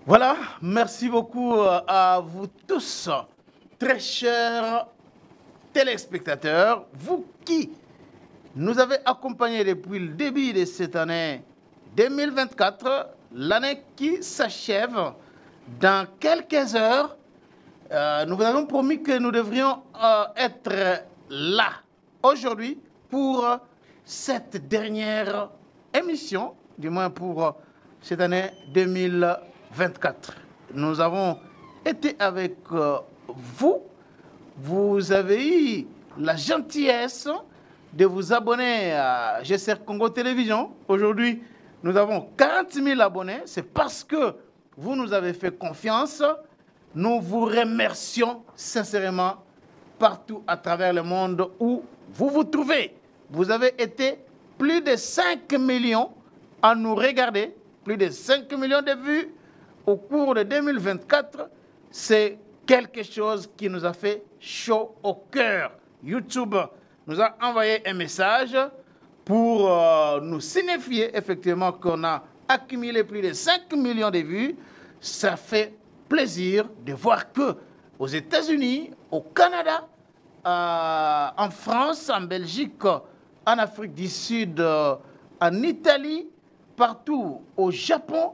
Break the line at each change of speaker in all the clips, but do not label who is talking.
Voilà, merci beaucoup à vous tous, très chers téléspectateurs, vous qui nous avez accompagnés depuis le début de cette année 2024, l'année qui s'achève dans quelques heures. Nous vous avons promis que nous devrions être là aujourd'hui pour cette dernière émission, du moins pour cette année 2024. Nous avons été avec vous. Vous avez eu la gentillesse de vous abonner à GCR Congo Télévision. Aujourd'hui, nous avons 40 000 abonnés. C'est parce que vous nous avez fait confiance. Nous vous remercions sincèrement partout à travers le monde où vous vous trouvez. Vous avez été plus de 5 millions à nous regarder, plus de 5 millions de vues au cours de 2024. C'est quelque chose qui nous a fait chaud au cœur. YouTube nous a envoyé un message pour nous signifier effectivement qu'on a accumulé plus de 5 millions de vues. Ça fait plaisir de voir que aux États-Unis, au Canada, en France, en Belgique, en Afrique du Sud, en Italie, partout au Japon,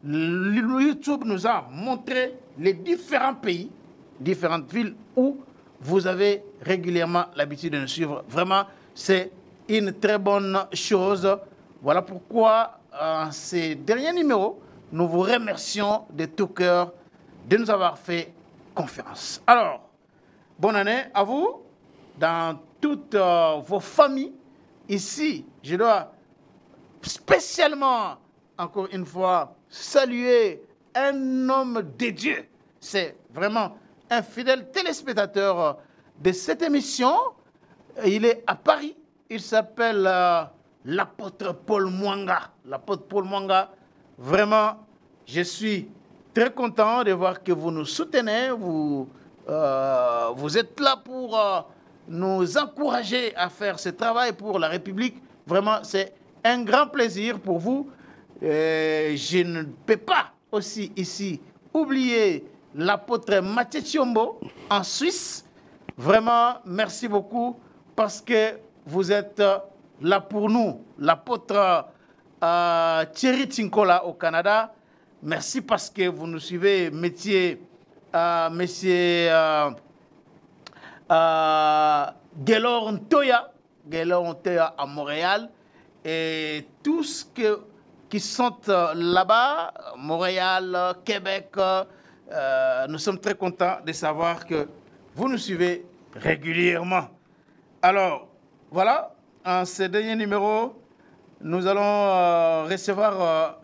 YouTube nous a montré les différents pays, différentes villes où vous avez régulièrement l'habitude de nous suivre. Vraiment, c'est une très bonne chose. Voilà pourquoi, en ces derniers numéros, nous vous remercions de tout cœur de nous avoir fait confiance. Alors, bonne année à vous, dans toutes vos familles. Ici, je dois spécialement, encore une fois, saluer un homme de Dieu. C'est vraiment un fidèle téléspectateur de cette émission. Il est à Paris. Il s'appelle l'apôtre Paul Mwanga. L'apôtre Paul Mwanga, vraiment, je suis très content de voir que vous nous soutenez. Vous êtes là pour nous encourager à faire ce travail pour la République. Vraiment, c'est un grand plaisir pour vous. Je ne peux pas aussi ici oublier l'apôtre Mathieu Thiombo en Suisse. Vraiment, merci beaucoup parce que vous êtes là pour nous. L'apôtre Thierry Tinkola au Canada. Merci parce que vous nous suivez, monsieur Gaylor Ntoya à Montréal. Et tous qui sont là-bas, Montréal, Québec, nous sommes très contents de savoir que vous nous suivez régulièrement. Alors, voilà, en ce dernier numéro, nous allons recevoir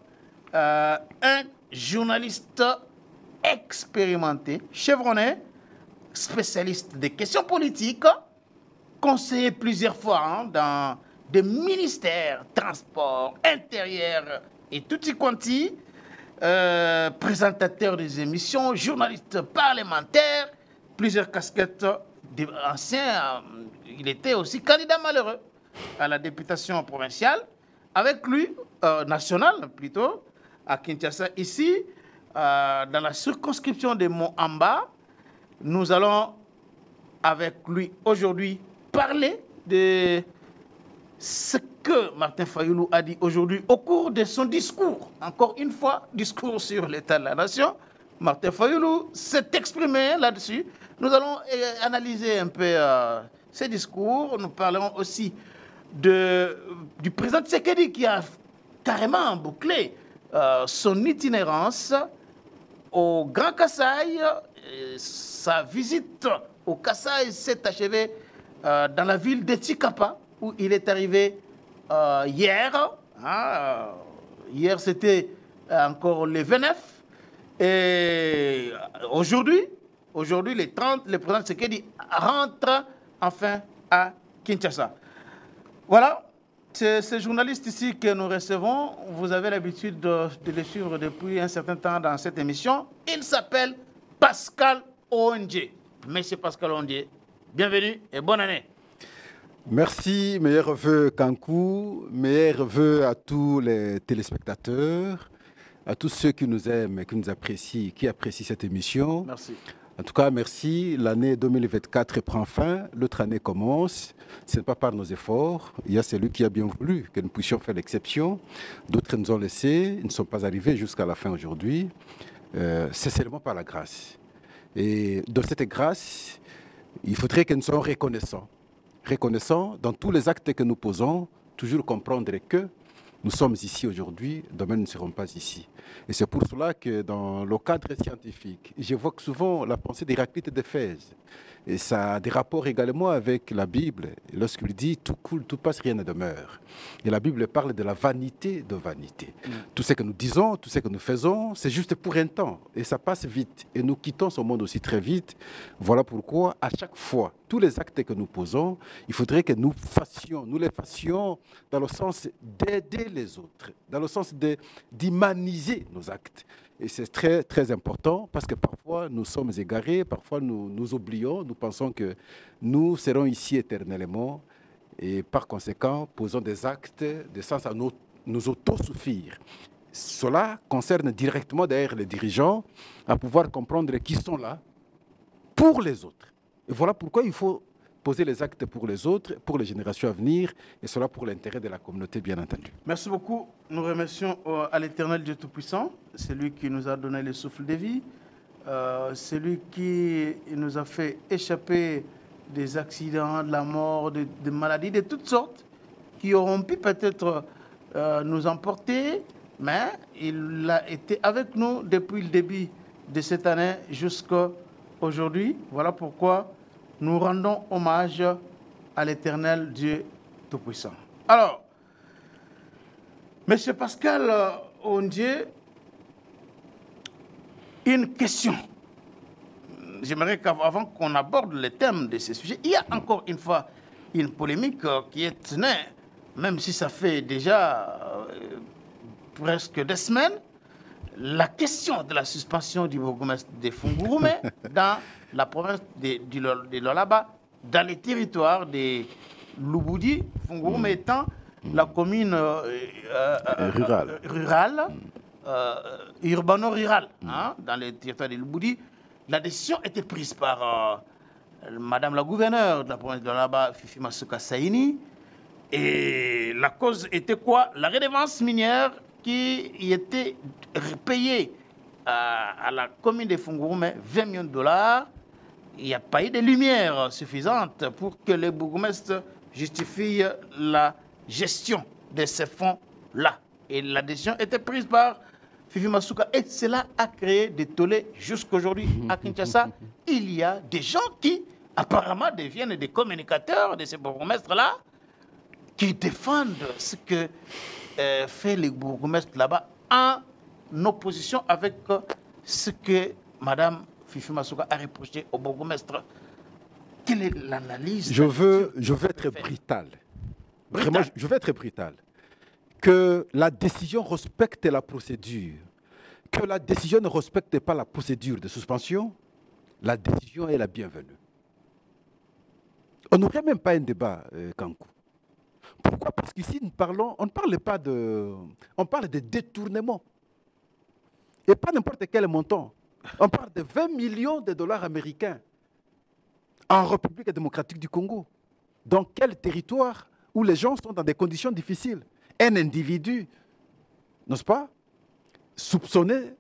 un journaliste expérimenté, chevronné, spécialiste des questions politiques, conseillé plusieurs fois dans des ministères, transport, intérieur et tutti quanti, présentateur des émissions, journaliste parlementaire, plusieurs casquettes ancien. Il était aussi candidat malheureux à la députation provinciale, avec lui, nationale plutôt, à Kinshasa. Ici, dans la circonscription de Mont-Amba, nous allons avec lui aujourd'hui parler de ce que Martin Fayoulou a dit aujourd'hui au cours de son discours. Encore une fois, discours sur l'état de la nation. Martin Fayoulou s'est exprimé là-dessus. Nous allons analyser un peu ces discours. Nous parlerons aussi du président Tshisekedi qui a carrément bouclé son itinérance au Grand Kasaï. Sa visite au Kasaï s'est achevée dans la ville de Tshikapa, où il est arrivé hier. Hier, c'était encore le 29. Et aujourd'hui, le 30, le président Tshisekedi rentre enfin à Kinshasa. Voilà, c'est ce journaliste ici que nous recevons. Vous avez l'habitude de le suivre depuis un certain temps dans cette émission. Il s'appelle Pascal Ondje. Monsieur Pascal Ondje, bienvenue et bonne année.
Merci, meilleurs vœux Kankou, meilleurs vœux à tous les téléspectateurs. à tous ceux qui nous aiment et qui nous apprécient, qui apprécient cette émission.
Merci.
En tout cas, merci. L'année 2024 prend fin, l'autre année commence. Ce n'est pas par nos efforts. Il y a celui qui a bien voulu que nous puissions faire l'exception. D'autres nous ont laissés, ils ne sont pas arrivés jusqu'à la fin aujourd'hui. C'est seulement par la grâce. Et dans cette grâce, il faudrait que nous soyons reconnaissants. Reconnaissants dans tous les actes que nous posons, toujours comprendre que nous sommes ici aujourd'hui, demain nous ne serons pas ici. Et c'est pour cela que dans le cadre scientifique, j'évoque souvent la pensée d'Héraclite d'Éphèse. Et ça a des rapports également avec la Bible. Lorsqu'il dit « tout coule, tout passe, rien ne demeure ». Et la Bible parle de la vanité de vanité. Tout ce que nous disons, tout ce que nous faisons, c'est juste pour un temps. Et ça passe vite. Et nous quittons ce monde aussi très vite. Voilà pourquoi, à chaque fois, tous les actes que nous posons, il faudrait que nous les fassions dans le sens d'aider les autres, dans le sens d'humaniser nos actes. Et c'est très, très important parce que parfois nous sommes égarés, parfois nous oublions, nous pensons que nous serons ici éternellement et par conséquent posons des actes de sens à nous autosuffire. Cela concerne directement d'ailleurs les dirigeants à pouvoir comprendre qu'ils sont là pour les autres. Et voilà pourquoi il faut poser les actes pour les autres, pour les générations à venir, et cela pour l'intérêt de la communauté, bien entendu.
Merci beaucoup. Nous remercions à l'Éternel Dieu Tout-Puissant, celui qui nous a donné le souffle de vie, celui qui nous a fait échapper des accidents, de la mort, des maladies de toutes sortes, qui auront pu peut-être nous emporter, mais il a été avec nous depuis le début de cette année jusqu'à aujourd'hui. Voilà pourquoi nous rendons hommage à l'Éternel Dieu Tout-Puissant. Alors, M. Pascal Ondié, une question. J'aimerais qu'avant qu'on aborde le thème de ce sujet, il y a encore une fois une polémique qui est née, même si ça fait déjà presque des semaines, la question de la suspension du bourgmestre de Fungurume dans la province de Lualaba, dans les territoires de Lubudi, Fungurume étant la commune rurale, urbano-rurale, dans les territoires de Lubudi. La décision était prise par Madame la gouverneure de la province de Lualaba, Fifi Masuka Saini, et la cause était quoi? La redevance minière qui était payée à la commune de Fungurume, 20 millions de dollars. Il n'y a pas eu de lumière suffisante pour que les bourgmestres justifient la gestion de ces fonds-là. Et la décision était prise par Fifi Masuka. Et cela a créé des tollés jusqu'aujourd'hui à Kinshasa. Il y a des gens qui, apparemment, deviennent des communicateurs de ces bourgmestres-là, qui défendent ce que fait les bourgmestres là-bas en opposition avec ce que Mme Fifi Masuka a reproché au bourgmestre. Quelle est l'analyse?
Je veux être brutal. Vraiment, je veux être brutal. Que la décision respecte la procédure. Que la décision ne respecte pas la procédure de suspension, la décision est la bienvenue. On n'aurait même pas un débat, Kankou. Pourquoi? Parce qu'ici, on parle de détournement. Et pas n'importe quel montant. On parle de 20 millions de dollars américains en République démocratique du Congo. Dans quel territoire où les gens sont dans des conditions difficiles? Un individu, n'est-ce pas, soupçonné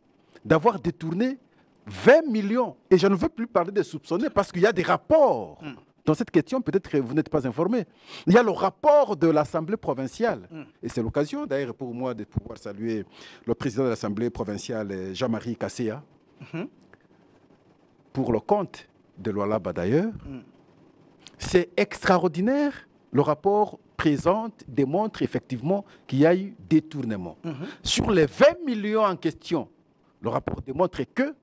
d'avoir détourné 20 millions. Et je ne veux plus parler de soupçonné parce qu'il y a des rapports. Dans cette question, peut-être que vous n'êtes pas informé. Il y a le rapport de l'Assemblée provinciale. Et c'est l'occasion, d'ailleurs, pour moi de pouvoir saluer le président de l'Assemblée provinciale, Jean-Marie Kasséa, pour le compte de Lualaba, d'ailleurs. C'est extraordinaire. Le rapport démontre effectivement qu'il y a eu détournement. Sur les 20 millions en question, le rapport démontre qu'il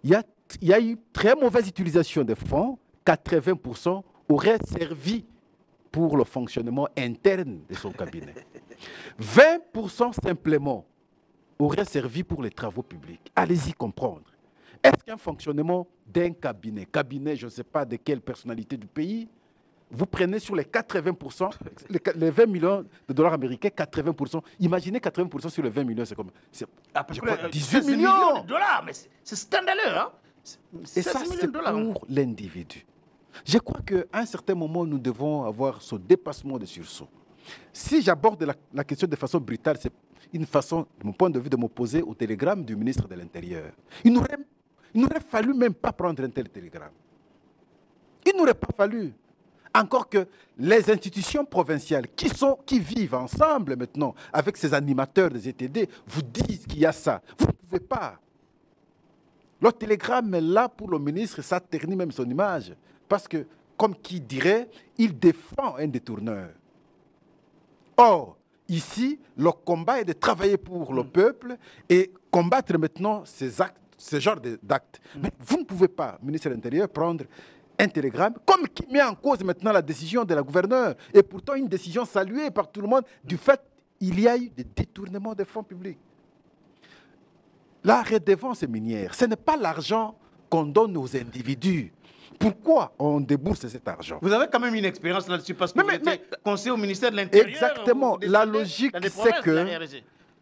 y a eu très mauvaise utilisation des fonds. 80% auraient servi pour le fonctionnement interne de son cabinet. 20% simplement auraient servi pour les travaux publics. Allez-y comprendre. Est-ce qu'un fonctionnement d'un cabinet, je ne sais pas de quelle personnalité du pays, vous prenez sur les 80%, les 20 millions de dollars américains, 80%. Imaginez 80% sur les 20 millions, c'est comme
À peu
je
près
crois 18
16
millions.
de dollars, mais c'est scandaleux. Hein?
Et
16
ça,
millions
c'est
de dollars.
pour l'individu. Je crois qu'à un certain moment, nous devons avoir ce dépassement de sursaut. Si j'aborde la question de façon brutale, c'est une façon, de mon point de vue, de m'opposer au télégramme du ministre de l'Intérieur. Il n'aurait fallu même pas prendre un tel télégramme. Il n'aurait pas fallu. Encore que les institutions provinciales qui vivent ensemble maintenant avec ces animateurs des ETD vous disent qu'il y a ça. Vous ne pouvez pas. Le télégramme est là pour le ministre, ça ternit même son image. Parce que, comme qui dirait, il défend un détourneur. Or, ici, le combat est de travailler pour le peuple et combattre maintenant ces actes, ce genre d'actes. Mais vous ne pouvez pas, ministre de l'Intérieur, prendre un télégramme, comme qui met en cause maintenant la décision de la gouverneure, et pourtant une décision saluée par tout le monde, du fait qu'il y a eu des détournements des fonds publics. La redevance minière, ce n'est pas l'argent qu'on donne aux individus. Pourquoi on débourse cet argent?
Vous avez quand même une expérience là-dessus parce que vous étiez conseiller au ministère de l'Intérieur.
Exactement. La logique, c'est que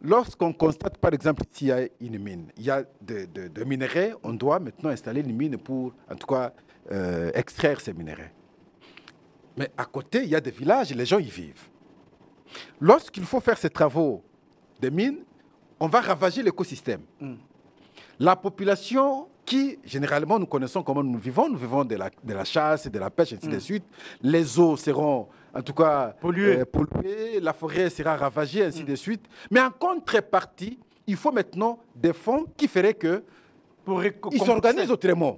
lorsqu'on constate, par exemple, s'il y a une mine, il y a de minerais, on doit maintenant installer une mine pour, en tout cas, extraire ces minerais. Mais à côté, il y a des villages, les gens y vivent. Lorsqu'il faut faire ces travaux de mines, on va ravager l'écosystème. La population qui, généralement, nous connaissons comment nous vivons de la chasse, de la pêche, ainsi de suite. Les eaux seront, en tout cas, polluées, la forêt sera ravagée, ainsi de suite. Mais en contrepartie, il faut maintenant des fonds qui feraient que ils s'organisent autrement.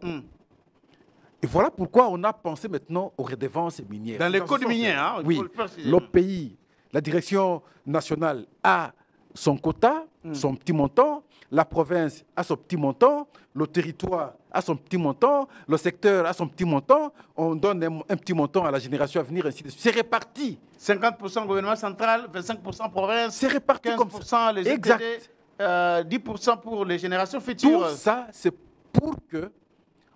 Et voilà pourquoi on a pensé maintenant aux redevances minières.
Dans les codes miniers, hein,
oui, le pays, la direction nationale a son quota, son petit montant, la province a son petit montant, le territoire a son petit montant, le secteur a son petit montant, on donne un petit montant à la génération à venir, ainsi de suite. C'est réparti.
50% gouvernement central, 25% province,
c'est réparti
15%
comme ça.
les ETD, 10% pour les générations futures.
Tout ça, c'est pour que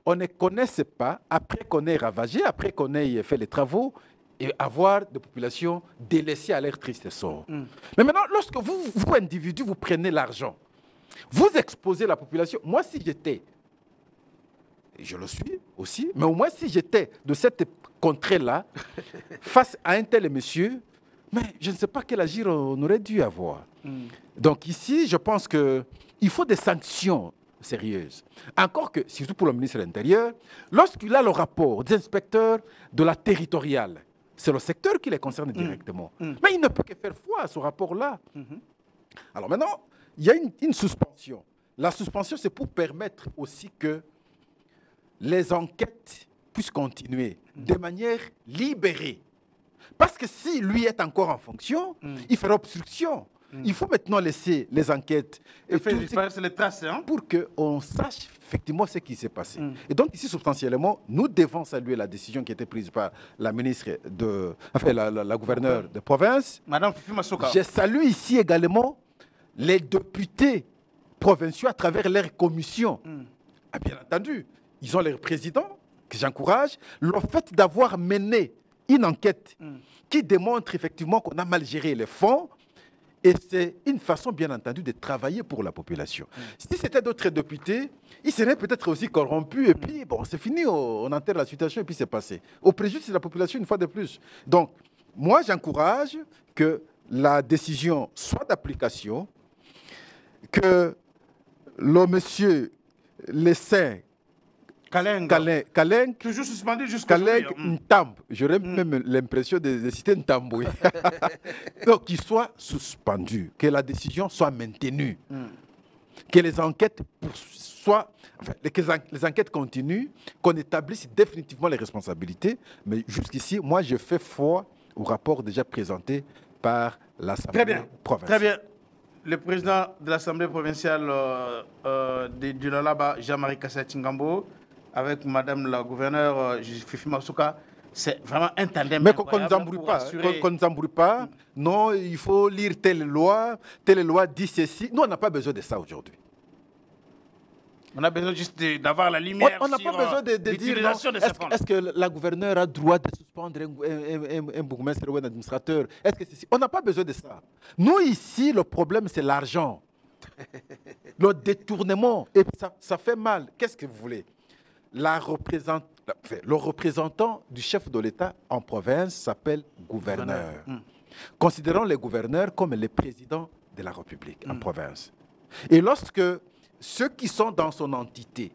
on ne connaisse pas, après qu'on ait ravagé, après qu'on ait fait les travaux, et avoir des populations délaissées à leur triste sort. Mais maintenant, lorsque vous, individus, vous prenez l'argent, vous exposez la population. Moi, si j'étais, et je le suis aussi, mais au moins si j'étais de cette contrée-là, face à un tel monsieur, mais je ne sais pas quel agir on aurait dû avoir. Donc ici, je pense qu'il faut des sanctions sérieuses. Encore que, surtout pour le ministre de l'Intérieur, lorsqu'il a le rapport des inspecteurs de la territoriale, c'est le secteur qui les concerne directement. Mais il ne peut que faire foi à ce rapport-là. Alors maintenant, il y a une suspension. La suspension, c'est pour permettre aussi que les enquêtes puissent continuer de manière libérée. Parce que si lui est encore en fonction, il fera obstruction. Il faut maintenant laisser les enquêtes
et faire disparaître les traces, hein?
Pour qu'on sache effectivement ce qui s'est passé. Et donc ici, substantiellement, nous devons saluer la décision qui a été prise par la ministre la gouverneure de province.
Madame Fifi Masoka.
Je salue ici également les députés provinciaux à travers leurs commissions. Ah, bien entendu, ils ont leur président, que j'encourage. Le fait d'avoir mené une enquête qui démontre effectivement qu'on a mal géré les fonds, et c'est une façon, bien entendu, de travailler pour la population. Si c'était d'autres députés, ils seraient peut-être aussi corrompus. Et puis, bon, c'est fini, on enterre la situation et puis c'est passé. Au préjudice de la population, une fois de plus. Donc, moi, j'encourage que la décision soit d'application, que le monsieur Lessin Kaleng,
toujours suspendu jusqu'à aujourd'hui.
Ntamb. J'aurais même l'impression de citer Ntamb. Oui. Donc, qu'il soit suspendu, que la décision soit maintenue, que les enquêtes les enquêtes continuent, qu'on établisse définitivement les responsabilités. Mais jusqu'ici, moi, je fais foi au rapport déjà présenté par l'Assemblée provinciale. Très bien.
Le président de l'Assemblée provinciale du Lalaba, Jean-Marie Kassé Tchingambo, avec Madame la gouverneure Fifi Masoka, c'est vraiment un tandem.
Mais qu'on ne nous embrouille pas, non, il faut lire telle loi dit ceci. Nous, on n'a pas besoin de ça aujourd'hui.
On a besoin juste d'avoir la lumière
On n'a pas besoin de dire
l'utilisation de ces fonds.
est-ce que la gouverneure a droit de suspendre un bourgmestre ou un administrateur? Est-ce que on n'a pas besoin de ça. Nous, ici, le problème, c'est l'argent. Le détournement. Et ça fait mal. Qu'est-ce que vous voulez? Le représentant du chef de l'État en province s'appelle gouverneur. Considérons les gouverneurs comme les présidents de la République en province. Et lorsque ceux qui sont dans son entité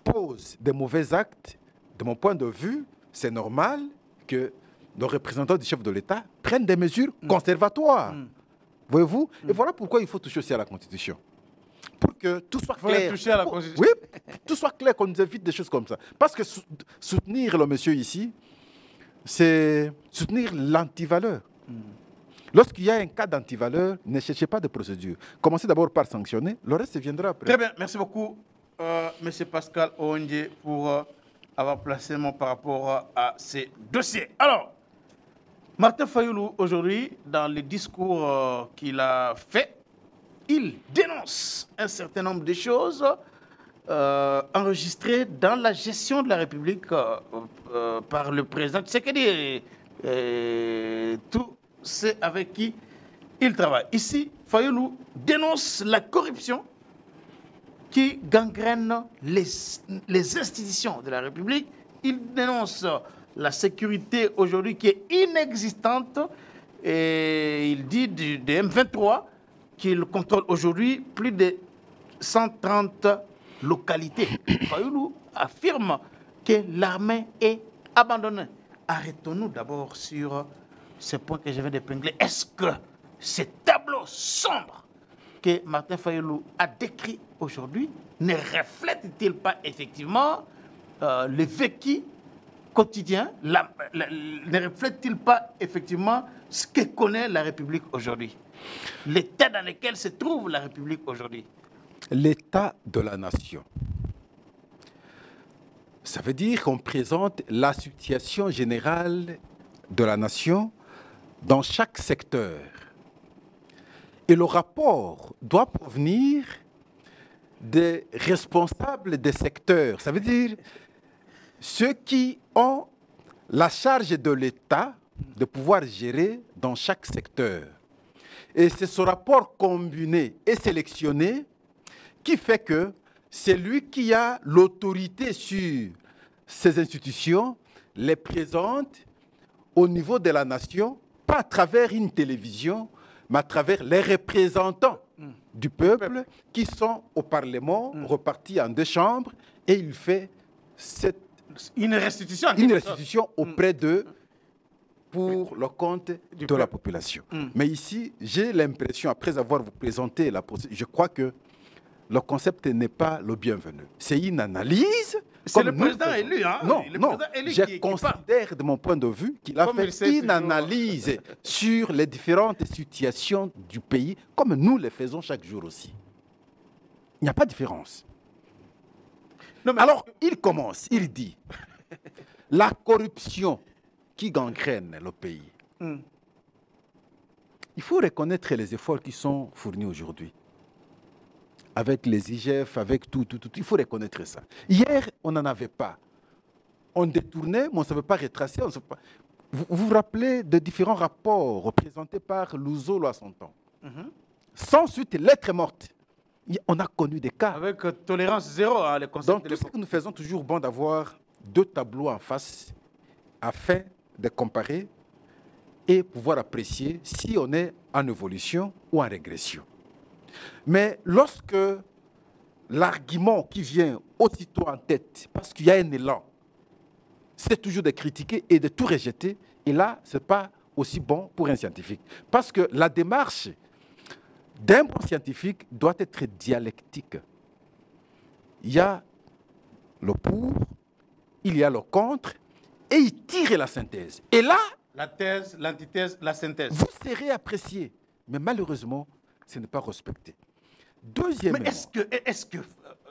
posent des mauvais actes, de mon point de vue, c'est normal que le représentant du chef de l'État prenne des mesures conservatoires. Voyez-vous? Et voilà pourquoi il faut toucher aussi à la Constitution. Pour que tout soit clair.
Toucher à la Constitution.
Oui, tout soit clair, qu'on nous évite des choses comme ça. Parce que soutenir le monsieur ici, c'est soutenir l'antivaleur. Lorsqu'il y a un cas d'antivaleur, ne cherchez pas de procédure. Commencez d'abord par sanctionner, le reste viendra après.
Très bien, merci beaucoup, M. Pascal Oondje, pour avoir placé mon par rapport à ces dossiers. Alors, Martin Fayoulou, aujourd'hui, dans le discours qu'il a fait, il dénonce un certain nombre de choses enregistrées dans la gestion de la République par le président Tshisekedi et tous ceux avec qui il travaille. Ici, Fayoulou dénonce la corruption qui gangrène les institutions de la République. Il dénonce la sécurité aujourd'hui qui est inexistante et il dit du M23 qu'il contrôle aujourd'hui plus de 130 localités. Fayoulou affirme que l'armée est abandonnée. Arrêtons-nous d'abord sur ce point que je viens d'épingler. Est-ce que ce tableau sombre que Martin Fayoulou a décrit aujourd'hui ne reflète-t-il pas effectivement le vécu quotidien, ne reflète-t-il pas effectivement ce que connaît la République aujourd'hui, l'état dans lequel se trouve la République aujourd'hui?
L'état de la nation. Ça veut dire qu'on présente la situation générale de la nation dans chaque secteur. Et le rapport doit provenir des responsables des secteurs. Ça veut dire ceux qui ont la charge de l'État de pouvoir gérer dans chaque secteur. Et c'est ce rapport combiné et sélectionné qui fait que c'est lui qui a l'autorité sur ces institutions, les présente au niveau de la nation, pas à travers une télévision, mais à travers les représentants du peuple qui sont au Parlement, repartis en 2 chambres, et il fait
une restitution
auprès d'eux pour le compte de la population. Mais ici, j'ai l'impression, après avoir vous présenté la procédure, je crois que le concept n'est pas le bienvenu. C'est une analyse.
C'est le président élu, hein?
Non, je considère de mon point de vue qu'il a fait une analyse sur les différentes situations du pays, comme nous le faisons chaque jour aussi. Il n'y a pas de différence. Non, alors, il commence, il dit, la corruption qui gangrène le pays. Il faut reconnaître les efforts qui sont fournis aujourd'hui. Avec les IGF, avec tout. Il faut reconnaître ça. Hier, on n'en avait pas. On détournait, mais on ne savait pas retracer. Vous vous rappelez de différents rapports représentés par Louzolo à son temps. Sans suite, lettre morte. On a connu des cas.
Avec tolérance zéro, hein, les concepts.
Donc, tout ce que nous faisons toujours bon d'avoir 2 tableaux en face afin de comparer et pouvoir apprécier si on est en évolution ou en régression. Mais lorsque l'argument qui vient aussitôt en tête, parce qu'il y a un élan, c'est toujours de critiquer et de tout rejeter, et là, ce n'est pas aussi bon pour un scientifique. Parce que la démarche d'un bon scientifique doit être dialectique. Il y a le pour, il y a le contre, et il tire la synthèse. Et là,
la thèse, l'antithèse, la synthèse.
Vous serez apprécié, mais malheureusement, ce n'est pas respecté. Deuxièmement...
Mais est-ce que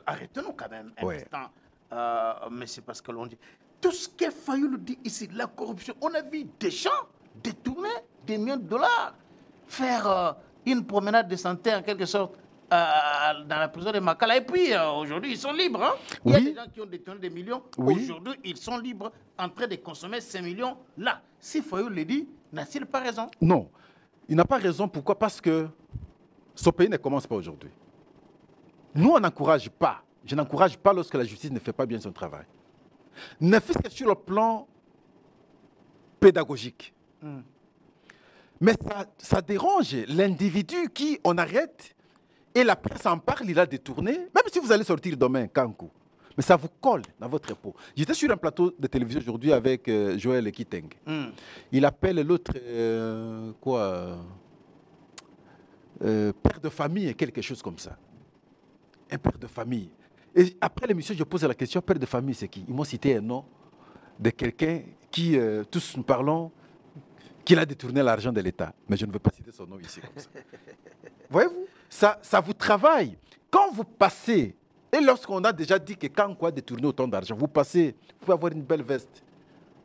arrêtons-nous quand même un instant, monsieur Pascal Oondje. Tout ce que Fayoulou dit ici, la corruption, on a vu des gens détourner des millions de dollars, faire une promenade de santé en quelque sorte dans la prison de Makala. Et puis, aujourd'hui, ils sont libres. Hein? Il y a des gens qui ont détourné des millions. Oui. Aujourd'hui, ils sont libres en train de consommer ces millions-là. Si Fayoulou le dit, n'a-t-il pas raison?
Non. Il n'a pas raison. Pourquoi? Parce que ce pays ne commence pas aujourd'hui. Nous, on n'encourage pas. Je n'encourage pas lorsque la justice ne fait pas bien son travail. Ne fût-ce que sur le plan pédagogique. Mais ça dérange l'individu qui, on arrête, et la presse en parle, il a détourné. Même si vous allez sortir demain, Kankou, mais ça vous colle dans votre peau. J'étais sur un plateau de télévision aujourd'hui avec Joël Ekiteng. Il appelle l'autre, père de famille, quelque chose comme ça. Un père de famille. Et après l'émission, je pose la question, père de famille, c'est qui? Ils m'ont cité un nom de quelqu'un qui, tous nous parlons, qu'il a détourné l'argent de l'État. Mais je ne veux pas citer son nom ici comme ça. Voyez-vous, ça vous travaille. Quand vous passez, et lorsqu'on a déjà dit que quand quoi détourner autant d'argent, vous passez, vous pouvez avoir une belle veste,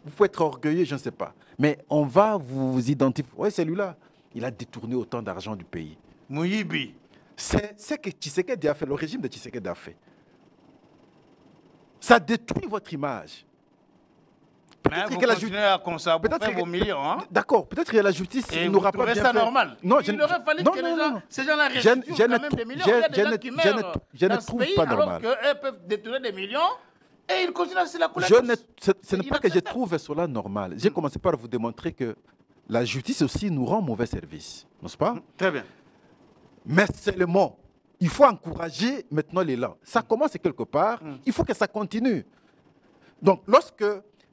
vous pouvez être orgueilleux, je ne sais pas. Mais on va vous identifier. Oui, celui-là, il a détourné autant d'argent du pays.
Mouyibi.
C'est ce que Tshisekedi a fait, le régime de Tshisekedi a fait. Ça détruit votre image.
Mais vous continuez à consommer vos millions. Hein?
D'accord, peut-être que la justice n'aura pas bien fait.
Ça normal.
Non,
il aurait fallu que ces gens-là restituent quand même des millions. Il y a des gens qui meurent dans ce pays alors qu'eux peuvent détourner des millions et ils continuent à se la couler.
Ce n'est pas que je trouve cela normal. J'ai commencé par vous démontrer que la justice aussi nous rend mauvais service, n'est-ce pas?
Très bien.
Mais seulement, il faut encourager maintenant l'élan. Ça commence quelque part, il faut que ça continue. Donc, lorsque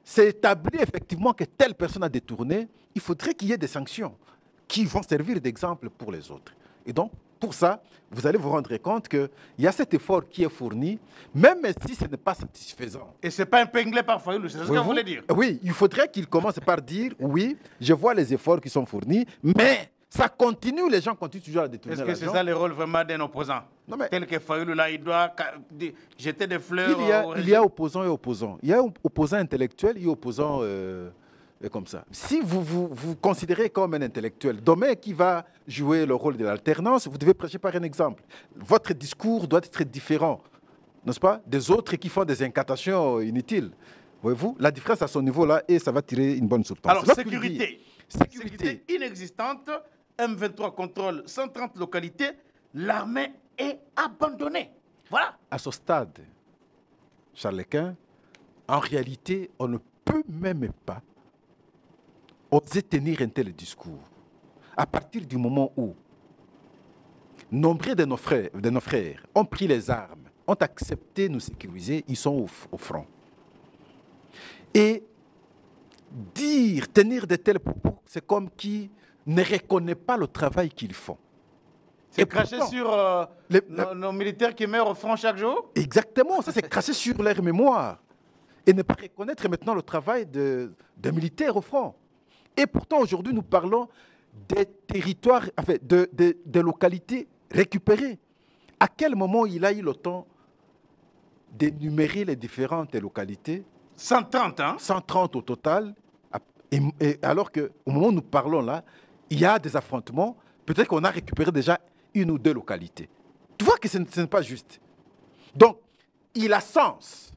c'est établi effectivement que telle personne a détourné, il faudrait qu'il y ait des sanctions qui vont servir d'exemple pour les autres. Et donc, pour ça, vous allez vous rendre compte qu'il y a cet effort qui est fourni, même si ce n'est pas satisfaisant.
Et ce n'est pas épinglé par Fayoulou, c'est ce que vous voulez dire?
Oui, il faudrait qu'il commence par dire, oui, je vois les efforts qui sont fournis, mais ça continue, les gens continuent toujours à détourner l'argent.
Est-ce que c'est ça le rôle vraiment d'un opposant? Non, mais tel que Fayoulou, là, il doit jeter des fleurs.
Il y a opposants et opposants. Il y a opposants intellectuels et opposants comme ça. Si vous considérez comme un intellectuel, demain qui va jouer le rôle de l'alternance, vous devez prêcher par un exemple. Votre discours doit être différent, n'est-ce pas, des autres qui font des incantations inutiles. Voyez-vous, la différence à ce niveau-là, et ça va tirer une bonne substance.
Alors, sécurité inexistante, M23 contrôle 130 localités, l'armée est abandonnée. Voilà.
À ce stade, Charles-Quint, en réalité, on ne peut même pas oser tenir un tel discours. À partir du moment où nombreux de nos frères ont pris les armes, ont accepté de nous sécuriser, ils sont au front. Et tenir de tels propos, c'est comme qui ne reconnaît pas le travail qu'ils font.
C'est cracher sur nos militaires qui meurent au front chaque jour?
Exactement, ça c'est cracher sur leur mémoire. Et ne pas reconnaître maintenant le travail de militaires au front. Et pourtant, aujourd'hui, nous parlons des territoires, enfin, de localités récupérées. À quel moment il a eu le temps d'énumérer les différentes localités?
130, hein?
130 au total. Et alors qu'au moment où nous parlons là, il y a des affrontements. Peut-être qu'on a récupéré déjà une ou deux localités. Tu vois que ce n'est pas juste. Donc, il a sens.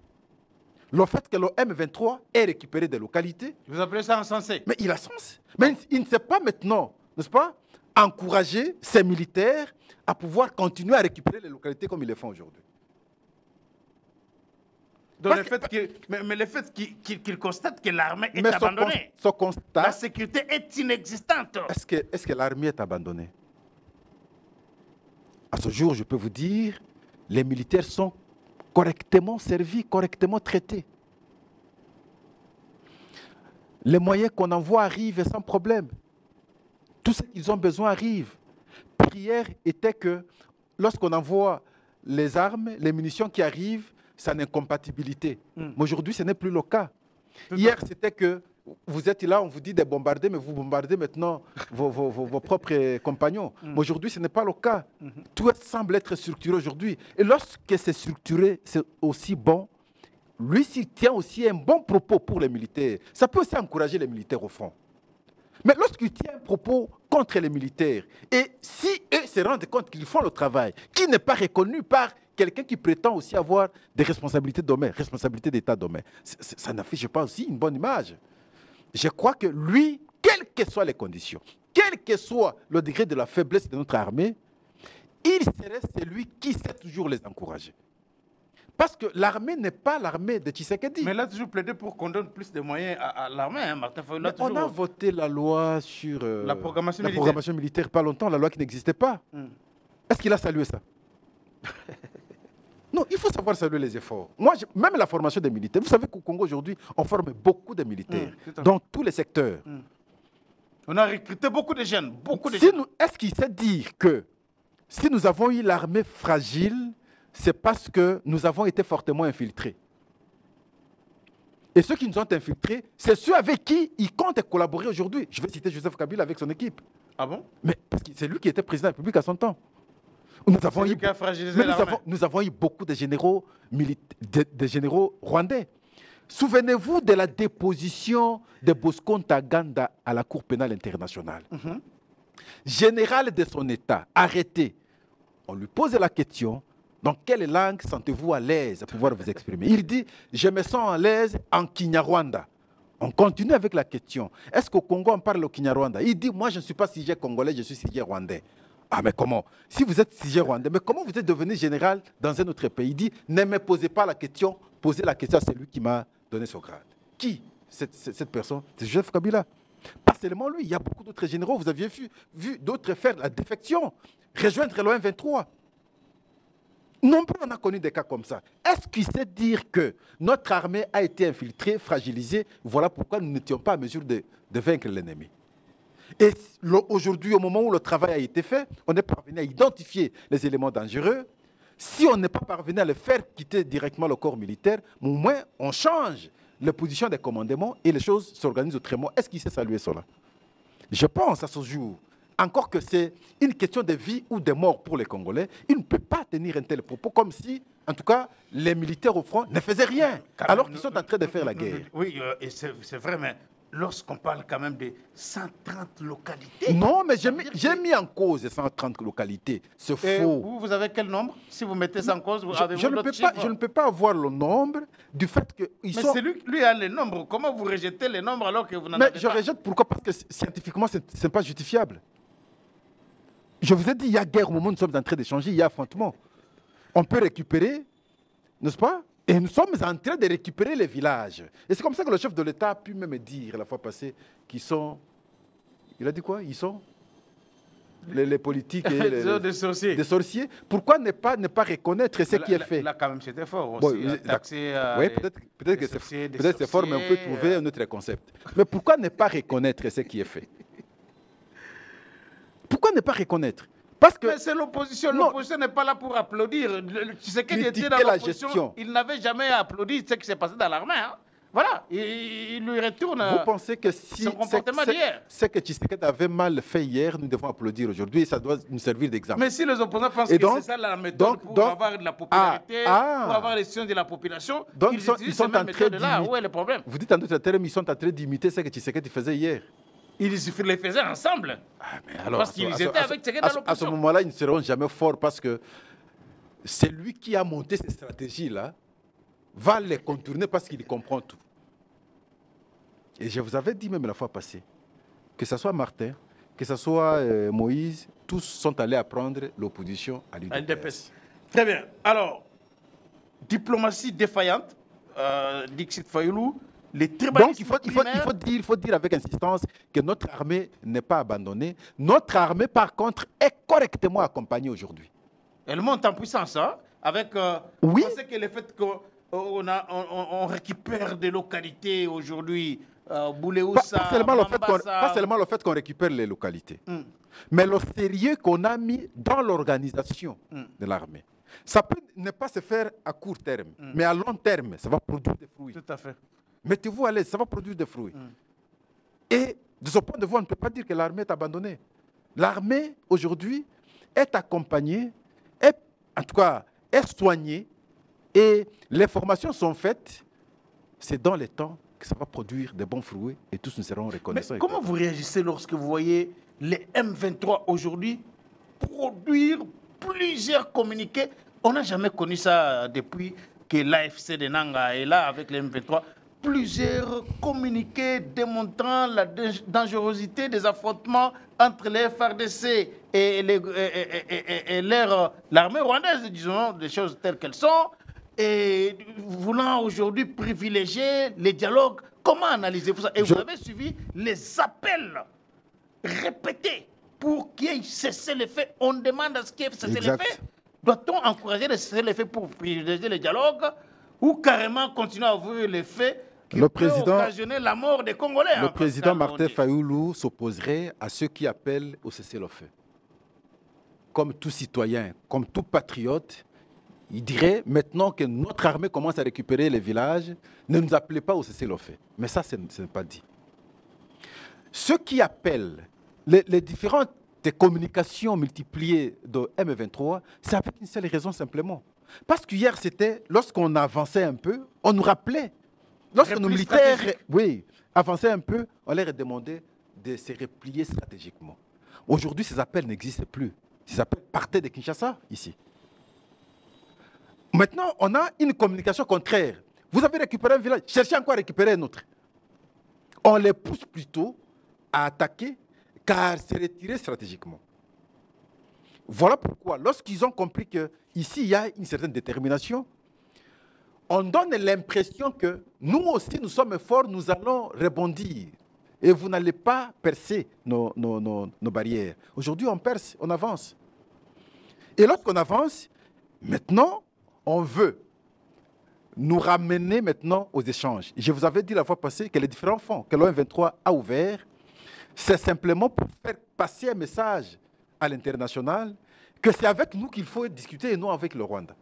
Le fait que le M23 ait récupéré des localités.
Vous appelez ça insensé?
Mais il a sens. Mais il ne sait pas maintenant, n'est-ce pas, encourager ses militaires à pouvoir continuer à récupérer les localités comme ils le font aujourd'hui.
Donc le fait qu'il constate que l'armée est abandonnée, la sécurité est inexistante.
Est-ce que l'armée est abandonnée? À ce jour, je peux vous dire, les militaires sont correctement servis, correctement traités. Les moyens qu'on envoie arrivent sans problème. Tout ce qu'ils ont besoin arrive. Prière était que lorsqu'on envoie les armes, les munitions qui arrivent, c'est une incompatibilité. Mais aujourd'hui, ce n'est plus le cas. Hier, c'était que vous êtes là, on vous dit de bombarder, mais vous bombardez maintenant vos propres compagnons. Mais aujourd'hui, ce n'est pas le cas. Tout semble être structuré aujourd'hui. Et lorsque c'est structuré, c'est aussi bon. Lui, s'il tient aussi un bon propos pour les militaires, ça peut aussi encourager les militaires au front. Mais lorsqu'il tient un propos contre les militaires, et si eux se rendent compte qu'ils font le travail, qui n'est pas reconnu par quelqu'un qui prétend aussi avoir des responsabilités domaine, responsabilités d'État domaine, ça n'affiche pas aussi une bonne image. Je crois que lui, quelles que soient les conditions, quel que soit le degré de la faiblesse de notre armée, il serait celui qui sait toujours les encourager. Parce que l'armée n'est pas l'armée de Tshisekedi.
Mais il a toujours plaidé pour qu'on donne plus de moyens à l'armée, hein, Martin Fayulu.
On a voté la loi sur
la programmation
militaire pas longtemps, la loi qui n'existait pas. Est-ce qu'il a salué ça? Non, il faut savoir saluer les efforts. Moi, même la formation des militaires, vous savez qu'au Congo aujourd'hui, on forme beaucoup de militaires dans tous les secteurs.
On a recruté beaucoup de jeunes,
Est-ce qu'il sait dire que si nous avons eu l'armée fragile, c'est parce que nous avons été fortement infiltrés? Et ceux qui nous ont infiltrés, c'est ceux avec qui il compte collaborer aujourd'hui. Je vais citer Joseph Kabila avec son équipe.
Ah bon?
Mais c'est lui qui était président de la République à son temps. Nous avons eu beaucoup de généraux, de généraux rwandais. Souvenez-vous de la déposition de Bosco Ntaganda à la Cour pénale internationale. Général de son État, arrêté. On lui pose la question, dans quelle langue sentez-vous à l'aise à pouvoir vous exprimer? Il dit, je me sens à l'aise en Kinyarwanda. On continue avec la question. Est-ce qu'au Congo, on parle au Kinyarwanda? Il dit, moi, je ne suis pas sujet congolais, je suis sujet rwandais. Ah, mais comment? Si vous êtes sujet rwandais, mais comment vous êtes devenu général dans un autre pays? Il dit, ne me posez pas la question, posez la question à celui qui m'a donné ce grade. Qui, cette personne? C'est Joseph Kabila. Pas seulement lui, il y a beaucoup d'autres généraux. Vous aviez vu d'autres faire la défection, rejoindre le 1-23. Non plus on a connu des cas comme ça. Est-ce qu'il sait dire que notre armée a été infiltrée, fragilisée? Voilà pourquoi nous n'étions pas en mesure de vaincre l'ennemi. Et aujourd'hui, au moment où le travail a été fait, on est parvenu à identifier les éléments dangereux. Si on n'est pas parvenu à le faire quitter directement le corps militaire, au moins on change les positions des commandements et les choses s'organisent autrement. Est-ce qu'il sait saluer cela? Je pense à ce jour, encore que c'est une question de vie ou de mort pour les Congolais, il ne peut pas tenir un tel propos comme si, en tout cas, les militaires au front ne faisaient rien, alors qu'ils sont en train de faire la guerre.
Oui, et c'est vrai, mais lorsqu'on parle quand même de 130 localités...
Non, mais j'ai mis en cause 130 localités. C'est faux.
Vous avez quel nombre? Si vous mettez ça en cause, vous avez
je ne peux pas avoir le nombre du fait qu'ils sont...
Mais c'est lui a les nombres. Comment vous rejetez les nombres alors que vous n'en avez pas?
Mais je rejette pourquoi? Parce que scientifiquement, ce n'est pas justifiable. Je vous ai dit, il y a guerre au moment où nous sommes en train d'échanger, il y a affrontement. On peut récupérer, n'est-ce pas? Et nous sommes en train de récupérer les villages. Et c'est comme ça que le chef de l'État a pu même dire la fois passée qu'ils sont... Il a dit quoi? Ils sont les politiques et
des sorciers.
Des sorciers. Pourquoi ne pas reconnaître ce qui est fait?
Là, quand même, c'était fort aussi.
Oui, peut-être que c'est fort, mais on peut trouver un autre concept. Mais pourquoi ne pas reconnaître ce qui est fait? Pourquoi ne pas reconnaître? Parce que...
Mais c'est l'opposition. L'opposition n'est pas là pour applaudir. Tu sais qu'il était dans l'opposition. Il n'avait jamais applaudi ce qui s'est passé dans l'armée. Hein. Voilà. Il lui retourne.
Vous pensez que si ce que Tshisekedi avait mal fait hier, nous devons applaudir aujourd'hui et ça doit nous servir d'exemple?
Mais si les opposants pensent que c'est ça la méthode pour avoir de la popularité, pour avoir les soins de la population,
donc ils sont en train
là. Où est le problème?
Vous dites en d'autres termes, ils sont en train d'imiter ce que Tshisekedi faisait hier.
Ils les faisaient ensemble. Parce qu'ils étaient avec Tshisekedi dans l'opposition.
À ce moment-là, ils ne seront jamais forts parce que c'est lui qui a monté ces stratégies-là, va les contourner parce qu'il comprend tout. Et je vous avais dit même la fois passée, que ce soit Martin, que ce soit Moïse, tous sont allés apprendre l'opposition à l'UDPS.
Très bien. Alors, diplomatie défaillante, Dixit Fayulu.
Donc il faut dire avec insistance que notre armée n'est pas abandonnée. Notre armée, par contre, est correctement accompagnée aujourd'hui.
Elle monte en puissance, hein, avec
oui.
Je pense que le fait qu'on récupère des localités aujourd'hui, Bouléoussa,
pas seulement le fait qu'on récupère les localités, mais le sérieux qu'on a mis dans l'organisation de l'armée. Ça peut ne pas se faire à court terme, mais à long terme, ça va produire des fruits.
Tout à fait.
Mettez-vous à l'aise, ça va produire des fruits. Et de ce point de vue, on ne peut pas dire que l'armée est abandonnée. L'armée, aujourd'hui, est accompagnée, en tout cas, est soignée, et les formations sont faites. C'est dans les temps que ça va produire de bons fruits et tous nous serons reconnaissants.
Mais comment vous réagissez lorsque vous voyez les M23 aujourd'hui produire plusieurs communiqués? On n'a jamais connu ça depuis que l'AFC de Nanga est là avec les M23. Plusieurs communiqués démontrant la dangerosité des affrontements entre les FARDC et l'armée rwandaise, disons des choses telles qu'elles sont, et voulant aujourd'hui privilégier les dialogues. Comment analysez-vous ça? Et vous avez suivi les appels répétés pour qu'il y ait cessé les faits. On demande à ce qu'il y ait cessé les faits. Doit-on encourager de cesser les faits pour privilégier le dialogue ou carrément continuer à ouvrir les faits qui peuvent occasionner la mort des Congolais?
Le président Martin Fayoulou s'opposerait à ceux qui appellent au cessez-le-feu. Comme tout citoyen, comme tout patriote, il dirait maintenant que notre armée commence à récupérer les villages, ne nous appelez pas au cessez-le-feu. Mais ça, ce n'est pas dit. Ceux qui appellent les différentes communications multipliées de M23, c'est avec une seule raison simplement. Parce qu'hier, c'était lorsqu'on avançait un peu, on nous rappelait. Lorsque nos militaires avançaient un peu, on leur demandait de se replier stratégiquement. Aujourd'hui, ces appels n'existent plus. Ces appels partaient de Kinshasa, ici. Maintenant, on a une communication contraire. Vous avez récupéré un village, cherchez encore à récupérer un autre. On les pousse plutôt à attaquer qu'à se retirer stratégiquement. Voilà pourquoi, lorsqu'ils ont compris qu'ici, il y a une certaine détermination, on donne l'impression que nous aussi, nous sommes forts, nous allons rebondir. Et vous n'allez pas percer nos barrières. Aujourd'hui, on perce, on avance. Et lorsqu'on avance, maintenant, on veut nous ramener maintenant aux échanges. Je vous avais dit la fois passée que les différents fonds que l'OM23 a ouverts, c'est simplement pour faire passer un message à l'international que c'est avec nous qu'il faut discuter et non avec le Rwanda.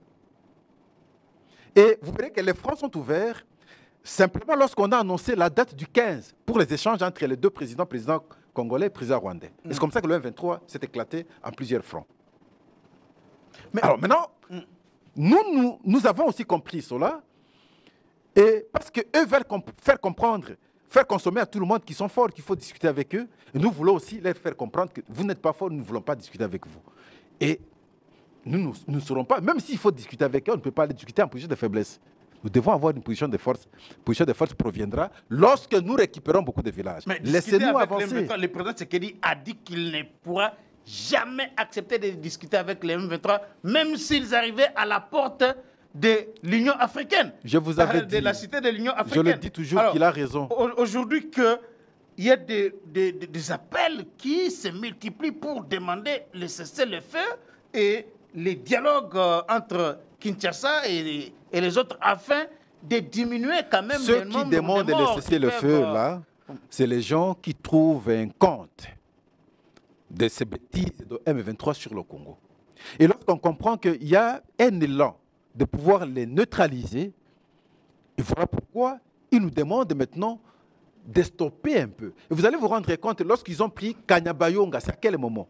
Et vous verrez que les fronts sont ouverts simplement lorsqu'on a annoncé la date du 15 pour les échanges entre les deux présidents congolais et président rwandais. Et c'est comme ça que le M23 s'est éclaté en plusieurs fronts. Mais alors maintenant, nous avons aussi compris cela, et parce qu'eux veulent faire comprendre, faire consommer à tout le monde qu'ils sont forts, qu'il faut discuter avec eux. Et nous voulons aussi leur faire comprendre que vous n'êtes pas forts, nous ne voulons pas discuter avec vous. Et nous ne serons pas, même s'il faut discuter avec eux, on ne peut pas les discuter en position de faiblesse. Nous devons avoir une position de force. La position de force proviendra lorsque nous récupérons beaucoup de villages. Laissez-nous avancer.
Le président Tshisekedi a dit qu'il ne pourra jamais accepter de discuter avec les M23, même s'ils arrivaient à la porte de l'Union africaine.
Je vous avais dit,
de la cité de l'Union africaine.
Je le dis toujours qu'il a raison.
Aujourd'hui, il y a des appels qui se multiplient pour demander le cessez-le-feu et les dialogues entre Kinshasa et les autres afin de diminuer quand même
le nombre de morts. Ceux qui demandent le cessez-le-feu, là, c'est les gens qui trouvent un compte de ces bêtises de M23 sur le Congo. Et lorsqu'on comprend qu'il y a un élan de pouvoir les neutraliser, et voilà pourquoi ils nous demandent maintenant de stopper un peu. Et vous allez vous rendre compte, lorsqu'ils ont pris Kanyabayonga, c'est à quel moment?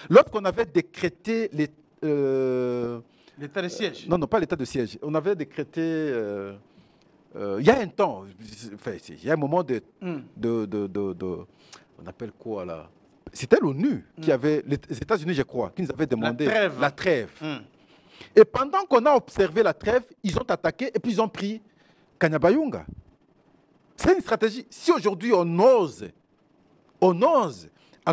Lorsqu'on avait décrété
l'état de siège.
Non, pas l'état de siège. On avait décrété... il y a un temps, il y a un moment on appelle quoi là? C'était l'ONU qui avait, les États-Unis je crois, qui nous avaient demandé la trêve. Et pendant qu'on a observé la trêve, ils ont attaqué et puis ils ont pris Kanyabayonga. C'est une stratégie. Si aujourd'hui on ose, en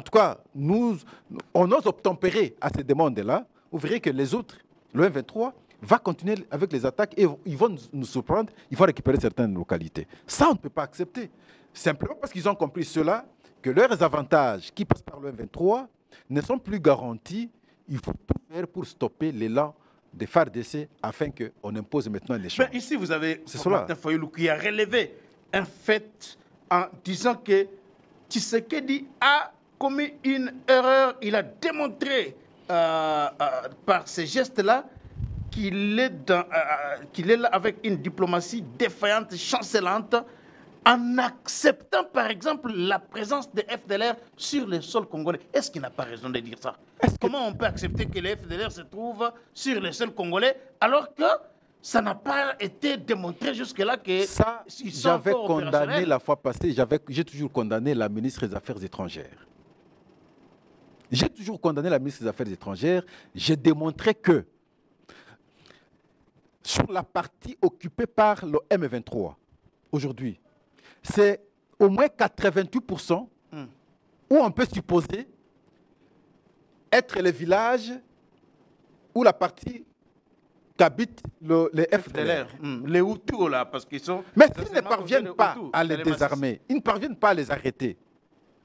tout cas, on ose obtempérer à ces demandes-là, vous verrez que les autres, le M23, va continuer avec les attaques et ils vont nous surprendre, ils vont récupérer certaines localités. Ça, on ne peut pas accepter. Simplement parce qu'ils ont compris cela, que leurs avantages qui passent par le M23 ne sont plus garantis. Il faut tout faire pour stopper l'élan des FARDC afin qu'on impose maintenant un échange.
Mais ici, vous avez Martin Fayoulou qui a relevé un fait en disant que Tshisekedi a commis une erreur. Il a démontré par ces gestes-là qu'il est là avec une diplomatie défaillante, chancelante, en acceptant par exemple la présence des FDLR sur le sol congolais. Est-ce qu'il n'a pas raison de dire ça? Comment on peut accepter que les FDLR se trouvent sur le sol congolais alors que ça n'a pas été démontré jusque-là que
Ça,
ils sont
j'avais
encore
condamné
opérationnels.
la fois passée, j'ai toujours condamné la ministre des Affaires étrangères. J'ai toujours condamné la ministre des Affaires étrangères. J'ai démontré que sur la partie occupée par le M23, aujourd'hui, c'est au moins 88% où on peut supposer être les villages ou la partie qu'habitent les FDLR.
Les Hutus, là, parce qu'ils sont...
Mais s'ils ne parviennent pas
Hutus,
à les désarmer, ils ne parviennent pas à les arrêter,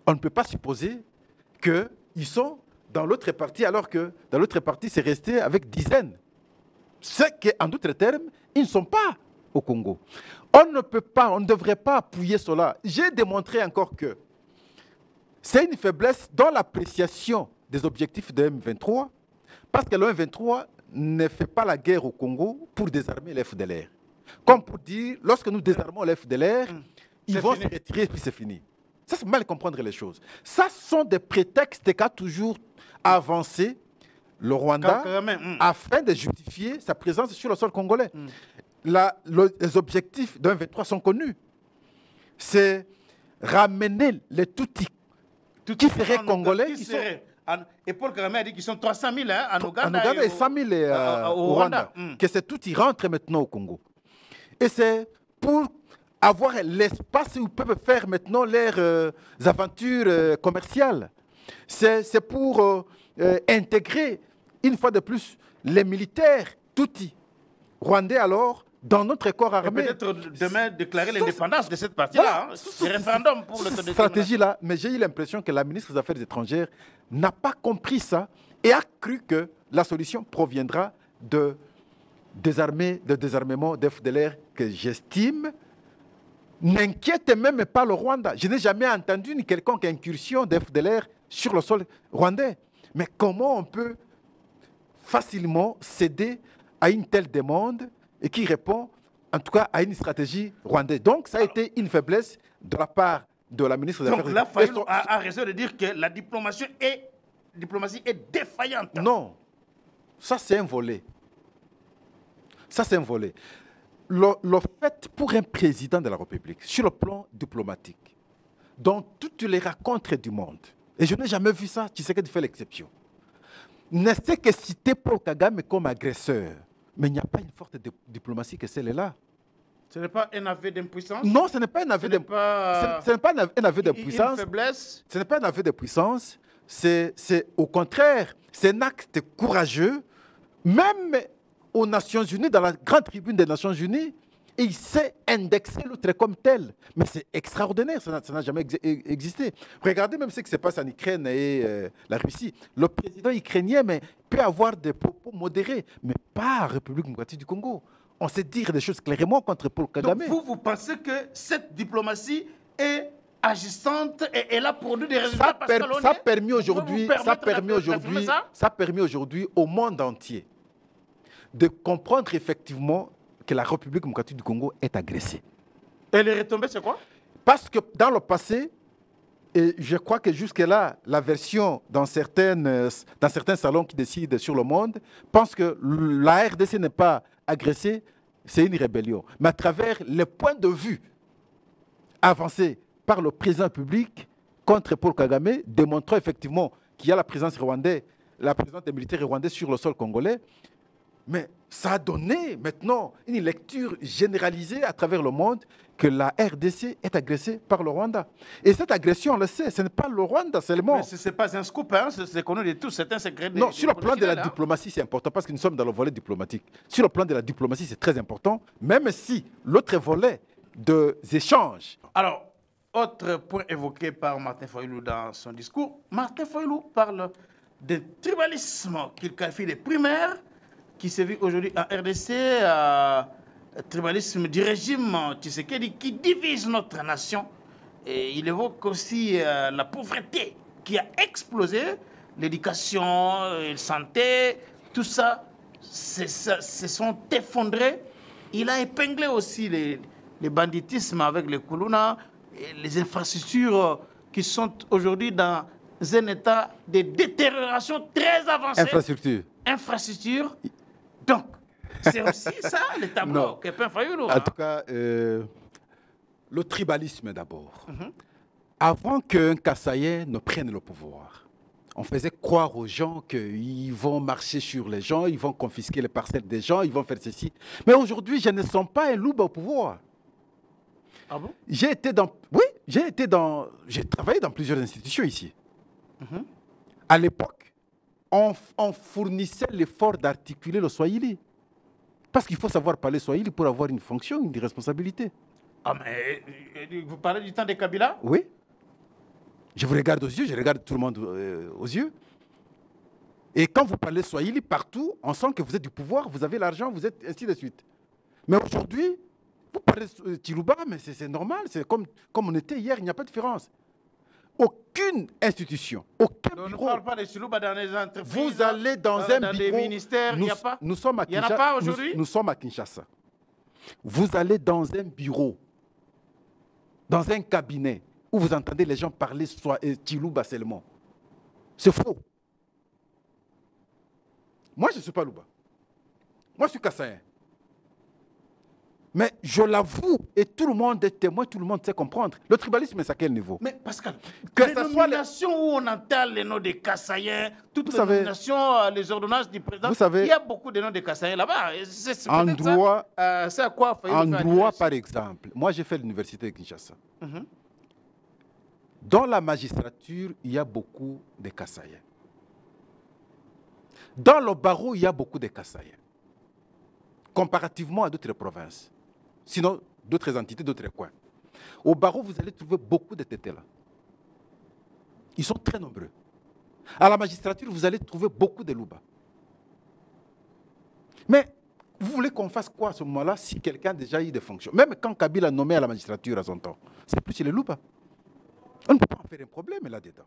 on ne peut pas supposer qu'ils sont dans l'autre partie, alors que dans l'autre partie, c'est resté avec dizaines. C'est qu'en d'autres termes, ils ne sont pas au Congo. On ne peut pas, on ne devrait pas appuyer cela. J'ai démontré encore que c'est une faiblesse dans l'appréciation des objectifs de M23, parce que le M23 ne fait pas la guerre au Congo pour désarmer les FDLR. Comme pour dire, lorsque nous désarmons les FDLR, ils vont se retirer et puis c'est fini. Ça, c'est mal comprendre les choses. Ça sont des prétextes qu'a toujours avancé le Rwanda afin de justifier sa présence sur le sol congolais. Les objectifs d'un 23 sont connus. C'est ramener les Tutsis qui seraient congolais.
Et Paul Kagame a dit qu'ils sont 300 000 en Ouganda.
En Ouganda et 100 000 au Rwanda. Que ces Tutsis rentrent maintenant au Congo. Et c'est pour avoir l'espace où ils peuvent faire maintenant leurs aventures commerciales. C'est pour intégrer une fois de plus les militaires Tutsis rwandais alors dans notre corps armé.
Et peut-être demain déclarer l'indépendance de cette partie-là. C'est référendum pour
cette stratégie-là. Mais j'ai eu l'impression que la ministre des Affaires étrangères n'a pas compris ça et a cru que la solution proviendra de désarmement des FDLR que j'estime n'inquiète même pas le Rwanda. Je n'ai jamais entendu une quelconque incursion des FDLR sur le sol rwandais. Mais comment on peut facilement céder à une telle demande et qui répond en tout cas à une stratégie rwandaise? Donc ça a été une faiblesse de la part de la ministre des Affaires étrangères.
Donc là, Fayulu a raison de dire que la diplomatie est défaillante.
Non, ça c'est un volet. Ça c'est un volet. Le fait pour un président de la République, sur le plan diplomatique, dans toutes les rencontres du monde, et je n'ai jamais vu ça, Tshisekedi fait l'exception, ne sait que citer Paul Kagame comme agresseur. Mais il n'y a pas une forte diplomatie que celle-là.
Ce n'est pas un aveu d'impuissance?
Non, ce n'est pas un aveu d'impuissance. Ce n'est pas un aveu d'impuissance.
Une faiblesse?
Ce n'est pas un aveu de puissance. C'est au contraire, c'est un acte courageux, même aux Nations Unies, dans la grande tribune des Nations Unies, et il sait indexer l'autre comme tel. Mais c'est extraordinaire, ça n'a jamais existé. Regardez même ce qui se passe en Ukraine et la Russie. Le président ukrainien peut avoir des propos modérés, mais pas en République démocratique du Congo. On sait dire des choses clairement contre Paul Kagame.
Donc vous pensez que cette diplomatie est agissante et elle a produit des résultats?
Ça permet aujourd'hui au monde entier de comprendre effectivement que la République démocratique du Congo est agressée.
Et les retombées, c'est quoi?
Parce que dans le passé, et je crois que jusque-là, la version dans certains salons qui décident sur le monde pense que la RDC n'est pas agressée, c'est une rébellion. Mais à travers les points de vue avancés par le président public contre Paul Kagame, démontrant effectivement qu'il y a la présence des militaires rwandais sur le sol congolais, mais ça a donné maintenant une lecture généralisée à travers le monde que la RDC est agressée par le Rwanda. Et cette agression, on le sait, ce n'est pas le Rwanda seulement.
Mais ce n'est pas un scoop, hein, c'est connu de tous, c'est un secret.
Non, sur le plan de la diplomatie, c'est important parce que nous sommes dans le volet diplomatique. Sur le plan de la diplomatie, c'est très important, même si l'autre volet des échanges.
Alors, autre point évoqué par Martin Fayulu dans son discours, Martin Fayulu parle d'un tribalisme qu'il qualifie de primaire, qui se vit aujourd'hui en RDC, tribalisme du régime Tshisekedi qui divise notre nation. Et il évoque aussi la pauvreté qui a explosé, l'éducation, la santé, tout ça se sont effondrés. Il a épinglé aussi les banditismes avec les Kuluna, et les infrastructures qui sont aujourd'hui dans un état de détérioration très avancé.
Infrastructure.
Donc, C'est aussi ça, les tableaux.
Non. En tout cas, le tribalisme d'abord. Avant qu'un Kassaïen ne prenne le pouvoir, on faisait croire aux gens qu'ils vont marcher sur les gens, ils vont confisquer les parcelles des gens, ils vont faire ceci. Mais aujourd'hui, je ne sens pas un loup au pouvoir.
Ah bon?
J'ai travaillé dans plusieurs institutions ici. À l'époque, on fournissait l'effort d'articuler le Swahili. Parce qu'il faut savoir parler Swahili pour avoir une fonction, une responsabilité.
Ah, mais vous parlez du temps des Kabila?
Oui. Je vous regarde aux yeux, je regarde tout le monde aux yeux. Et quand vous parlez Swahili partout, on sent que vous êtes du pouvoir, vous avez l'argent, vous êtes ainsi de suite. Mais aujourd'hui, vous parlez Chiluba, mais c'est normal, c'est comme on était hier, il n'y a pas de différence. Aucune institution, aucun bureau.
On ne parle pas de Chiluba dans les entreprises.
Vous allez dans un
dans
bureau.
des ministères, il n'y a pas.
Nous sommes à
Il n'y en a pas aujourd'hui?
Nous sommes à Kinshasa. Vous allez dans un bureau, dans un cabinet, où vous entendez les gens parler Chiluba seulement. C'est faux. Moi, je ne suis pas Louba. Moi, je suis Kassaïen. Mais je l'avoue, et tout le monde est témoin, tout le monde sait comprendre. Le tribalisme, c'est à quel niveau?
Mais Pascal,
que
les nominations où on entend les noms des Kassaïens, toutes les nominations, les ordonnances du président, il y a beaucoup de noms des Kassaïens là-bas.
En droit,
c'est à quoi
en droit, par exemple, moi j'ai fait l'université de Kinshasa. Dans la magistrature, il y a beaucoup de Kassaïens. Dans le barreau, il y a beaucoup de Kassaïens. Comparativement à d'autres provinces. Sinon, d'autres entités, d'autres coins. Au barreau, vous allez trouver beaucoup de tétés là. Ils sont très nombreux. À la magistrature, vous allez trouver beaucoup de Louba. Mais vous voulez qu'on fasse quoi à ce moment-là si quelqu'un a déjà eu des fonctions? Même quand Kabila a nommé à la magistrature à son temps, c'est plus les Louba. On ne peut pas en faire un problème là-dedans.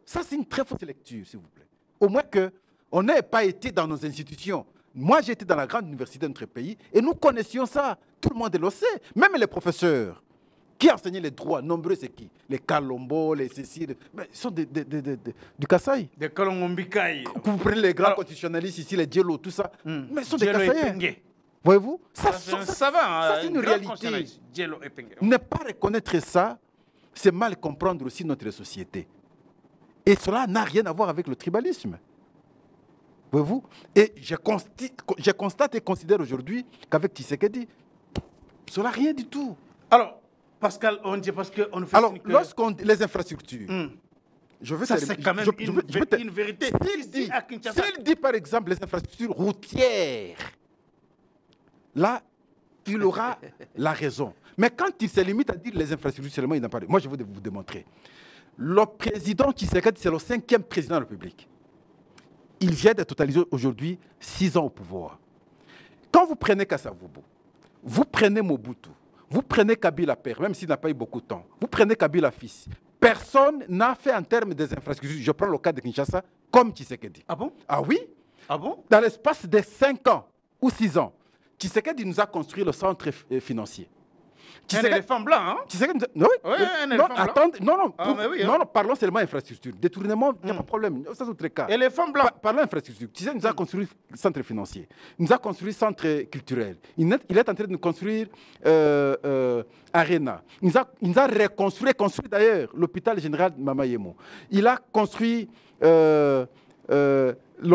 Ça, c'est une très fausse lecture, s'il vous plaît. Au moins qu'on n'ait pas été dans nos institutions. Moi, j'étais dans la grande université de notre pays et nous connaissions ça. Tout le monde le sait. Même les professeurs qui enseignaient les droits, nombreux, c'est qui? Les Kalombo, les Cécile. Mais ils sont du Kasaï.
Des Kalombikai.
Vous prenez les grands constitutionnalistes ici, les Djelo, tout ça. Mais ils sont des Kassaïens. Voyez-vous? Ça, c'est une réalité. Ne pas reconnaître ça, c'est mal comprendre aussi notre société. Et cela n'a rien à voir avec le tribalisme. Voyez-vous? Et je constate et considère aujourd'hui qu'avec Tshisekedi, cela n'a rien du tout.
Alors, Pascal, on dit parce qu'on fait...
Alors, lorsqu'on dit les infrastructures, je veux
ça c'est quand même une vérité.
S'il dit par exemple les infrastructures routières, là, il aura la raison. Mais quand il se limite à dire les infrastructures seulement, il n'a pas... Moi, je vais vous démontrer. Le président Tshisekedi, c'est le 5e président de la République. Il vient de totaliser aujourd'hui 6 ans au pouvoir. Quand vous prenez Kasavubu, vous prenez Mobutu, vous prenez Kabila père, même s'il n'a pas eu beaucoup de temps, vous prenez Kabila fils, personne n'a fait en termes des infrastructures, je prends le cas de Kinshasa, comme Tshisekedi.
Ah bon?
Ah oui?
Ah bon?
Dans l'espace de 5 ans ou 6 ans, Tshisekedi nous a construit le centre financier.
Un éléphant blanc, hein?
Non,
oui, un éléphant blanc.
Attendez, non,
oui,
non, parlons seulement infrastructure. Détournement, il n'y a pas de problème. Ça, c'est autre cas.
Éléphant blanc.
Parlons infrastructure. Tshisekedi nous a construit centre financier. Il nous a construit centre culturel. Il est en train de nous construire Arena. Il nous a reconstruit, d'ailleurs l'hôpital général de Mama Yemo. Il a construit le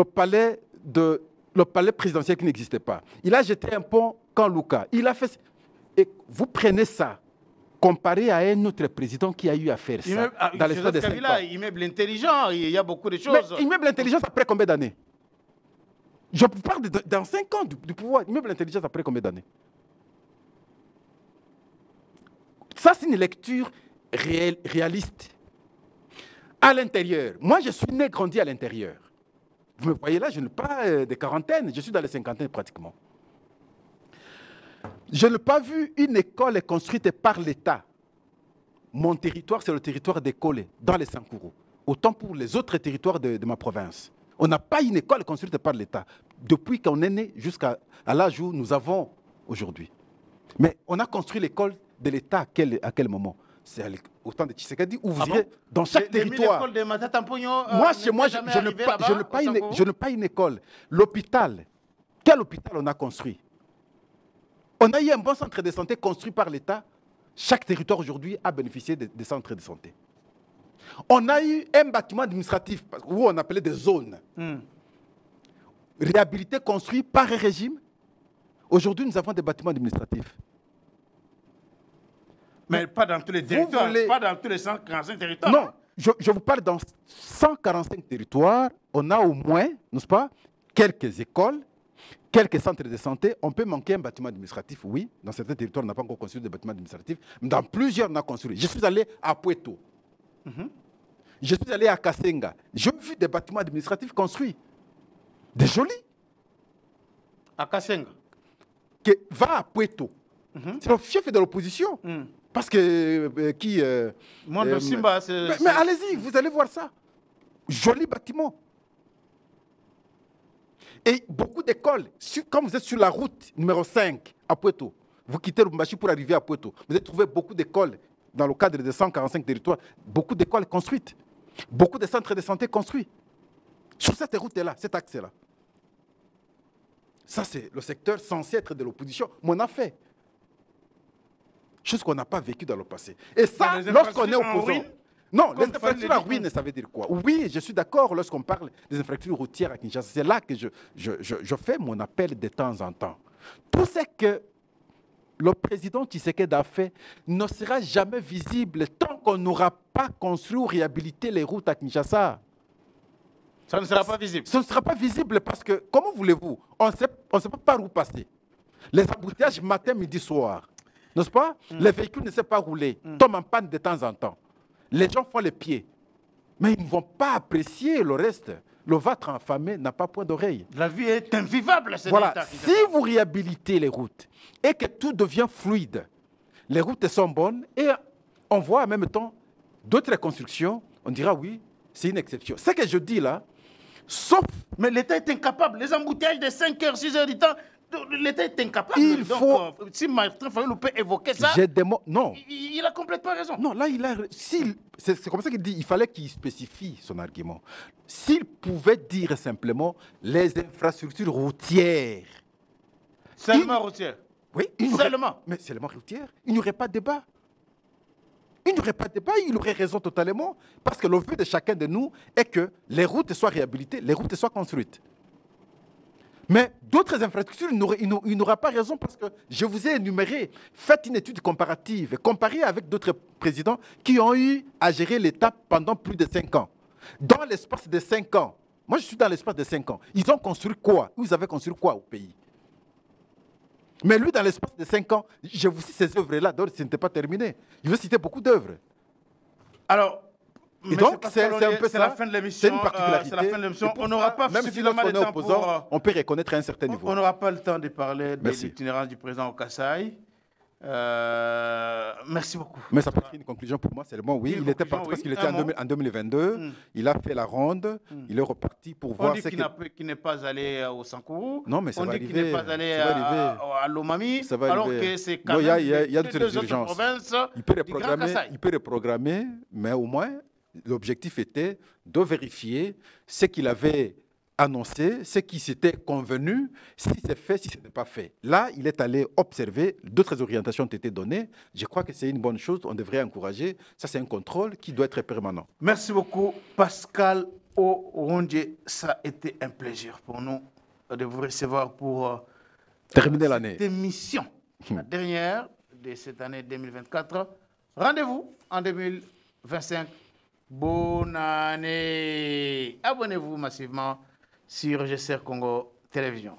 palais présidentiel qui n'existait pas. Il a jeté un pont Kanluka. Il a fait... Et vous prenez ça, comparé à un autre président qui a eu à faire ça dans l'espace de 5 ans.
Immeuble intelligent, il y a beaucoup de choses.
Mais immeuble intelligence après combien d'années? Je parle dans 5 ans du pouvoir. Immeuble intelligence après combien d'années? Ça, c'est une lecture réaliste. À l'intérieur, moi je suis né, grandi à l'intérieur. Vous me voyez là, je n'ai pas de quarantaine, je suis dans les cinquantaines pratiquement. Je n'ai pas vu une école construite par l'État. Mon territoire, c'est le territoire d'école, dans les Sankourou. Autant pour les autres territoires de ma province. On n'a pas une école construite par l'État. Depuis qu'on est né jusqu'à l'âge où nous avons aujourd'hui. Mais on a construit l'école de l'État à quel moment? C'est au temps de Tshisekedi où vous irez dans chaque territoire.
Moi,
chez moi, je n'ai pas une école. L'hôpital Quel hôpital on a construit? On a eu un bon centre de santé construit par l'État. Chaque territoire aujourd'hui a bénéficié des centres de santé. On a eu un bâtiment administratif où on appelait des zones. Réhabilité, construit par un régime. Aujourd'hui, nous avons des bâtiments administratifs.
Mais pas dans tous les territoires, pas dans tous les 145 territoires.
Non, je vous parle dans 145 territoires. On a au moins, n'est-ce pas, quelques écoles, quelques centres de santé. On peut manquer un bâtiment administratif, oui. Dans certains territoires, on n'a pas encore construit des bâtiments administratifs. Mais dans plusieurs, on a construit. Je suis allé à Puerto. Je suis allé à Kasenga. J'ai vu des bâtiments administratifs construits. Des jolis.
À Kasenga.
Va à Puerto. C'est le fief de l'opposition. Parce que
Simba,
mais allez-y, vous allez voir ça. Joli bâtiment. Et beaucoup d'écoles, quand vous êtes sur la route numéro 5 à Puerto, vous quittez Lubumbashi pour arriver à Puerto, vous allez trouver beaucoup d'écoles dans le cadre de 145 territoires, beaucoup d'écoles construites, beaucoup de centres de santé construits. Sur cette route-là, cet axe-là. Ça, c'est le secteur censé être de l'opposition, mais on a fait. Chose qu'on n'a pas vécu dans le passé. Et ça, lorsqu'on est opposant. Non, les infrastructures en ruine, ça veut dire quoi? Oui, je suis d'accord lorsqu'on parle des infrastructures routières à Kinshasa. C'est là que je fais mon appel de temps en temps. Tout ce que le président Tshisekedi a fait ne sera jamais visible tant qu'on n'aura pas construit ou réhabilité les routes à Kinshasa.
Ça ne sera pas visible.
Ça ne sera pas visible parce que, comment voulez-vous? On ne sait pas par où passer. Les embouteillages matin, midi, soir. N'est-ce pas? Les véhicules ne savent pas rouler, tombent en panne de temps en temps. Les gens font les pieds. Mais ils ne vont pas apprécier le reste. Le ventre affamé n'a pas point d'oreille.
La vie est invivable.
Voilà. Si vous réhabilitez les routes et que tout devient fluide, les routes sont bonnes et on voit en même temps d'autres constructions, on dira oui, c'est une exception. Ce que je dis là, sauf...
Mais l'État est incapable. Les embouteillages de 5 heures, 6 heures du temps, l'État est incapable. Si Martin Fayulu peut évoquer ça,
non.
Il a complètement raison.
Non, là, c'est comme ça qu'il dit, il fallait qu'il spécifie son argument. S'il pouvait dire simplement les infrastructures routières.
Seulement routières.
Oui,
seulement.
Mais seulement routières, il n'y aurait pas de débat. Il n'y aurait pas de débat, il aurait raison totalement. Parce que le vœu de chacun de nous est que les routes soient réhabilitées, les routes soient construites. Mais d'autres infrastructures, il n'aura pas raison parce que je vous ai énuméré. Faites une étude comparative, comparez avec d'autres présidents qui ont eu à gérer l'État pendant plus de 5 ans. Dans l'espace de 5 ans, moi je suis dans l'espace de 5 ans, ils ont construit quoi? Vous avez construit quoi au pays? Mais lui, dans l'espace de 5 ans, je vous cite ces œuvres-là, d'autres, ce n'était pas terminé. Je veux citer beaucoup d'œuvres.
Alors,
et donc, c'est un peu ça.
La fin de l'émission.
C'est une particularité.
C'est la fin de l'émission. On n'aura pas
même si lorsqu'on est opposant, on peut reconnaître un certain niveau.
On n'aura pas le temps de parler de l'itinérance du président au Kasaï. Merci beaucoup.
Mais ça peut être une conclusion pour moi, c'est le bon. Oui, il était parti parce qu'il était en 2022. Il a fait la ronde. Il est reparti pour voir ce
qu'il n'est pas allé au Sankourou.
Non, mais ça va arriver.
On dit qu'il n'est pas allé à Lomami.
Ça va
alors
arriver.
Que c'est quand même
il y a d'autres urgences.
Il
peut reprogrammer, mais au moins, l'objectif était de vérifier ce qu'il avait annoncé, ce qui s'était convenu, si c'est fait, si ce n'est pas fait. Là, il est allé observer, d'autres orientations ont été données. Je crois que c'est une bonne chose, on devrait encourager. Ça, c'est un contrôle qui doit être permanent.
Merci beaucoup, Pascal Orondje. Ça a été un plaisir pour nous de vous recevoir pour
terminer l'année.
Cette émission, la dernière de cette année 2024. Rendez-vous en 2025. Bonne année. Abonnez-vous massivement sur GCR Congo Télévision.